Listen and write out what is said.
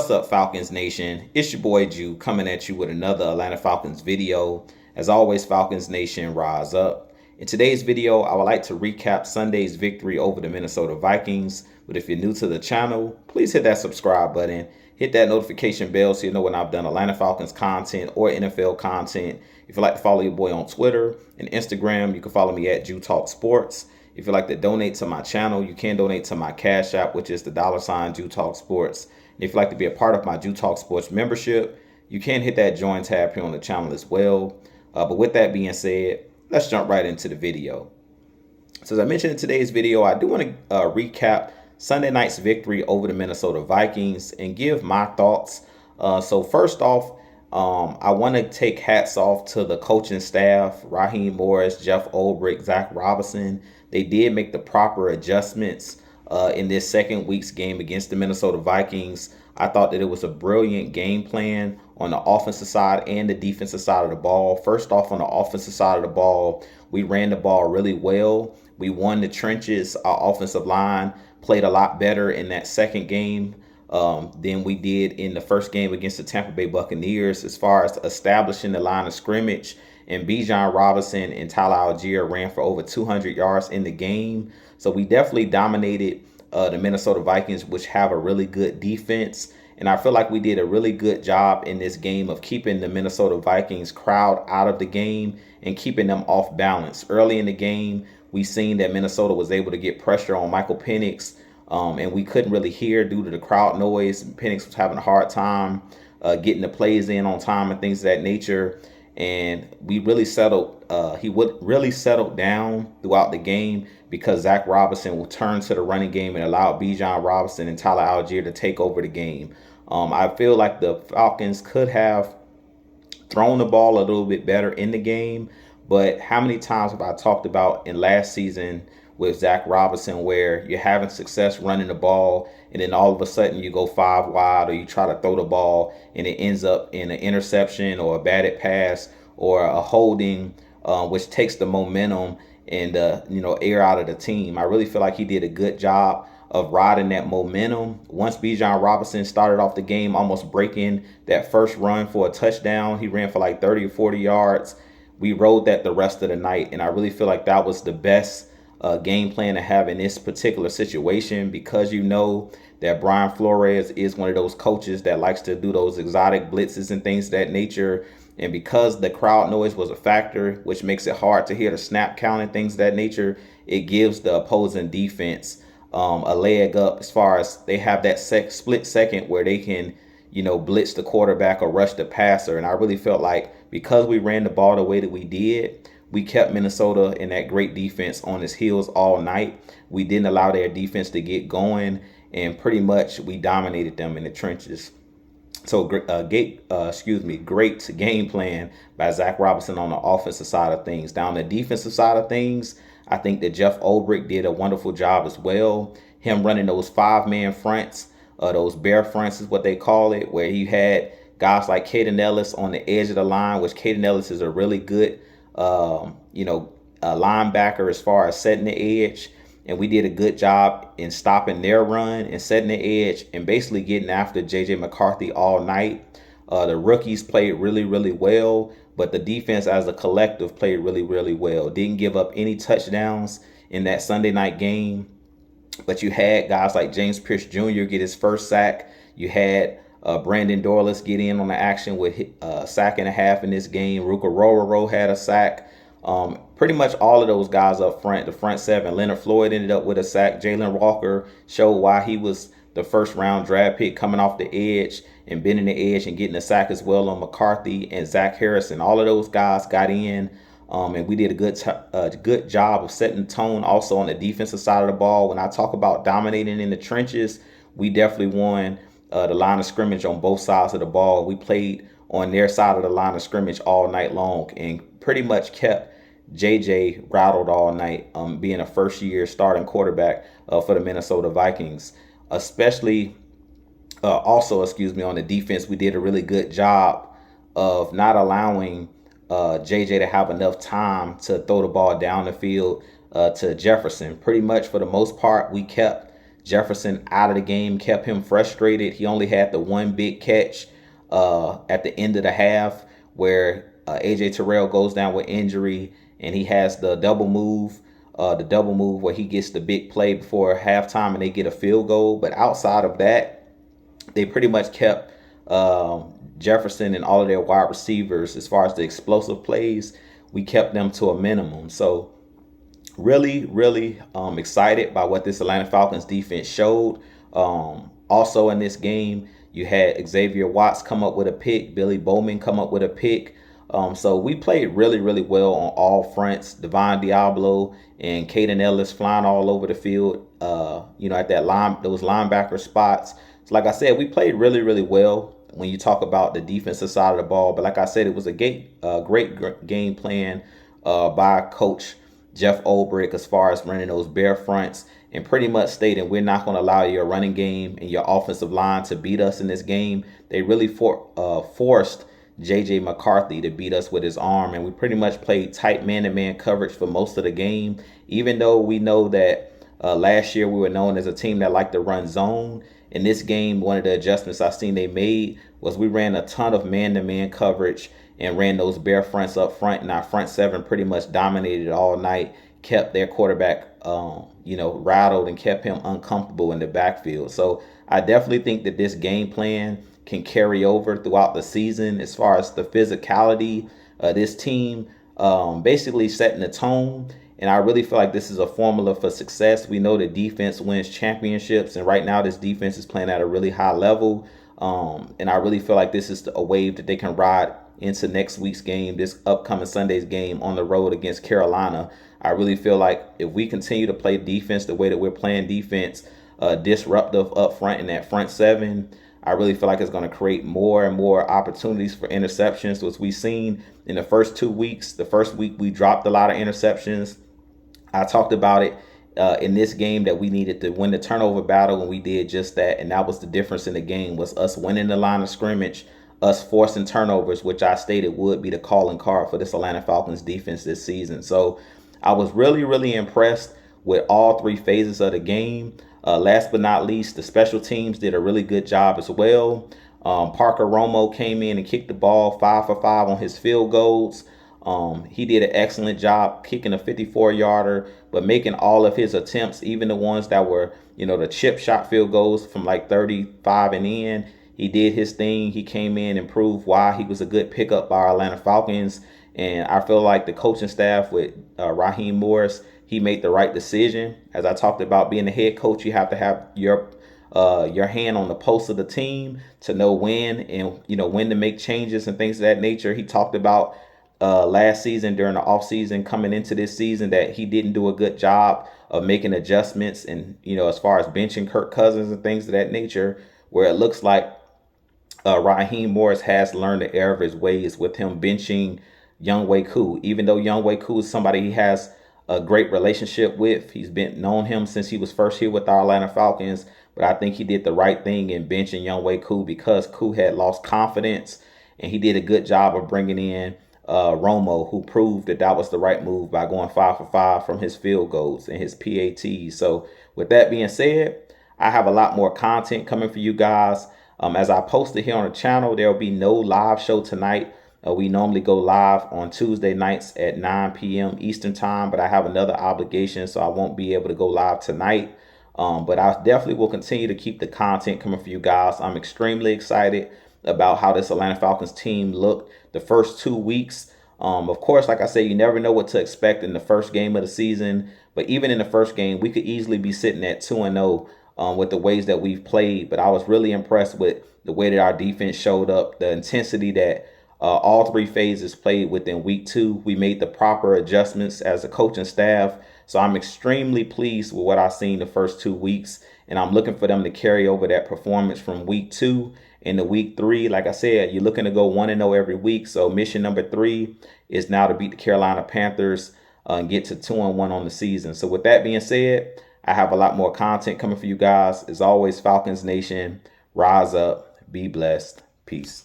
What's up, Falcons Nation? It's your boy Jew coming at you with another Atlanta Falcons video. As always, Falcons Nation, rise up. In today's video, I would like to recap Sunday's victory over the Minnesota Vikings. But if you're new to the channel, please hit that subscribe button. Hit that notification bell so you know when I've done Atlanta Falcons content or NFL content. If you'd like to follow your boy on Twitter and Instagram, you can follow me at Jew Talk Sports. If you'd like to donate to my channel, you can donate to my Cash App, which is the $ Jew Talk Sports. And if you'd like to be a part of my Jew Talk Sports membership, you can hit that join tab here on the channel as well. But with that being said, let's jump right into the video. So as I mentioned in today's video, I do want to recap Sunday night's victory over the Minnesota Vikings and give my thoughts. So first off, I want to take hats off to the coaching staff, Raheem Morris, Jeff Ulbrich, Zach Robinson. They did make the proper adjustments in this second week's game against the Minnesota Vikings. I thought that it was a brilliant game plan on the offensive side and the defensive side of the ball. First off, on the offensive side of the ball, we ran the ball really well. We won the trenches. Our offensive line played a lot better in that second game than we did in the first game against the Tampa Bay Buccaneers as far as establishing the line of scrimmage. And Bijan Robinson and Tyler Algier ran for over 200 yards in the game. So we definitely dominated the Minnesota Vikings, which have a really good defense. And I feel like we did a really good job in this game of keeping the Minnesota Vikings crowd out of the game and keeping them off balance. Early in the game, we seen that Minnesota was able to get pressure on Michael Penix, and we couldn't really hear due to the crowd noise. Penix was having a hard time getting the plays in on time and things of that nature. And we really settled, he would really settled down throughout the game because Zach Robinson will turn to the running game and allow Bijan Robinson and Tyler Algier to take over the game. I feel like the Falcons could have thrown the ball a little bit better in the game, but how many times have I talked about in last season with Zach Robinson where you're having success running the ball and then all of a sudden you go 5 wide or you try to throw the ball and it ends up in an interception or a batted pass or a holding, which takes the momentum and air out of the team. I really feel like he did a good job of riding that momentum. Once Bijan Robinson started off the game almost breaking that first run for a touchdown, he ran for like 30 or 40 yards. We rode that the rest of the night, and I really feel like that was the best game plan to have in this particular situation, because you know that Brian Flores is one of those coaches that likes to do those exotic blitzes and things of that nature. And because the crowd noise was a factor, which makes it hard to hear the snap count and things of that nature, it gives the opposing defense a leg up as far as they have that split second where they can, blitz the quarterback or rush the passer. And I really felt like because we ran the ball the way that we did, we kept Minnesota and that great defense on its heels all night. We didn't allow their defense to get going, and pretty much we dominated them in the trenches. So great game plan by Zach Robinson on the offensive side of things. Down the defensive side of things, I think that Jeff Ulbrich did a wonderful job as well. Him running those 5-man fronts, those bear fronts is what they call it, where he had guys like Caden Ellis on the edge of the line, which Caden Ellis is a really good linebacker as far as setting the edge. And we did a good job in stopping their run and setting the edge and basically getting after J.J. McCarthy all night. The rookies played really, really well, but the defense as a collective played really, really well. Didn't give up any touchdowns in that Sunday night game, but you had guys like James Pierce Jr. get his first sack. You had Brandon Dorlus get in on the action with a sack and a half in this game. Ruka Rororo had a sack. Pretty much all of those guys up front, the front seven. Leonard Floyd ended up with a sack. Jalen Walker showed why he was the first round draft pick, coming off the edge and bending the edge and getting a sack as well on McCarthy and Zach Harrison. All of those guys got in, and we did a good job of setting the tone also on the defensive side of the ball. When I talk about dominating in the trenches, we definitely won the line of scrimmage on both sides of the ball. We played on their side of the line of scrimmage all night long and pretty much kept JJ rattled all night, being a first-year starting quarterback for the Minnesota Vikings. Especially, on the defense, we did a really good job of not allowing JJ to have enough time to throw the ball down the field to Jefferson. Pretty much for the most part, we kept Jefferson out of the game, kept him frustrated. He only had the one big catch at the end of the half where AJ Terrell goes down with injury, and he has the double move. The double move where he gets the big play before halftime and they get a field goal. But outside of that, they pretty much kept Jefferson and all of their wide receivers, as far as the explosive plays, we kept them to a minimum. So really excited by what this Atlanta Falcons defense showed. Also in this game, you had Xavier Watts come up with a pick, Billy Bowman come up with a pick. So we played really well on all fronts. Devon Diablo and Caden Ellis flying all over the field, at those linebacker spots. So like I said, we played really well when you talk about the defensive side of the ball. But like I said, it was a great game plan by Coach Jeff Ulbrich as far as running those bare fronts and pretty much stating we're not going to allow your running game and your offensive line to beat us in this game. They really forced J.J. McCarthy to beat us with his arm, and we pretty much played tight man-to-man coverage for most of the game, even though we know that last year we were known as a team that liked to run zone. In this game, one of the adjustments I've seen they made was we ran a ton of man-to-man coverage and ran those bare fronts up front, and our front seven pretty much dominated all night, kept their quarterback rattled and kept him uncomfortable in the backfield. So I definitely think that this game plan can carry over throughout the season as far as the physicality of this team, basically setting the tone. And I really feel like this is a formula for success. We know that defense wins championships, and right now this defense is playing at a really high level. And I really feel like this is a wave that they can ride into next week's game, this upcoming Sunday's game on the road against Carolina. I really feel like if we continue to play defense the way that we're playing defense, disruptive up front in that front seven, I really feel like it's going to create more and more opportunities for interceptions, which we've seen in the first 2 weeks. The first week we dropped a lot of interceptions. I talked about it in this game that we needed to win the turnover battle, and we did just that. And that was the difference in the game, was us winning the line of scrimmage, us forcing turnovers, which I stated would be the calling card for this Atlanta Falcons defense this season. So I was really impressed with all three phases of the game. Last but not least, the special teams did a really good job as well. Parker Romo came in and kicked the ball 5 for 5 on his field goals. He did an excellent job kicking a 54-yarder, but making all of his attempts, even the ones that were, the chip shot field goals from like 35 and in, he did his thing. He came in and proved why he was a good pickup by our Atlanta Falcons. And I feel like the coaching staff with Raheem Morris, he made the right decision. As I talked about, being the head coach, you have to have your hand on the pulse of the team to know when and when to make changes and things of that nature. He talked about last season during the offseason coming into this season that he didn't do a good job of making adjustments and as far as benching Kirk Cousins and things of that nature, where it looks like Raheem Morris has learned the error of his ways with him benching Younghoe Koo. Even though Younghoe Koo is somebody he has a great relationship with, he's been known him since he was first here with our Atlanta Falcons. But I think he did the right thing in benching Younghoe Koo because Koo had lost confidence, and he did a good job of bringing in Romo, who proved that was the right move by going 5 for 5 from his field goals and his PATs. So with that being said, I have a lot more content coming for you guys. As I posted here on the channel, there will be no live show tonight. We normally go live on Tuesday nights at 9 p.m. Eastern time, but I have another obligation, so I won't be able to go live tonight. But I definitely will continue to keep the content coming for you guys. I'm extremely excited about how this Atlanta Falcons team looked the first 2 weeks. Of course, like I said, you never know what to expect in the first game of the season. But even in the first game, we could easily be sitting at 2-0 with the ways that we've played. But I was really impressed with the way that our defense showed up, the intensity that all three phases played within week 2. We made the proper adjustments as a coaching staff. So I'm extremely pleased with what I've seen the first 2 weeks. And I'm looking for them to carry over that performance from week 2 into week 3. Like I said, you're looking to go 1-0 every week. So mission number 3 is now to beat the Carolina Panthers and get to 2-1 on the season. So with that being said, I have a lot more content coming for you guys. As always, Falcons Nation, rise up, be blessed, peace.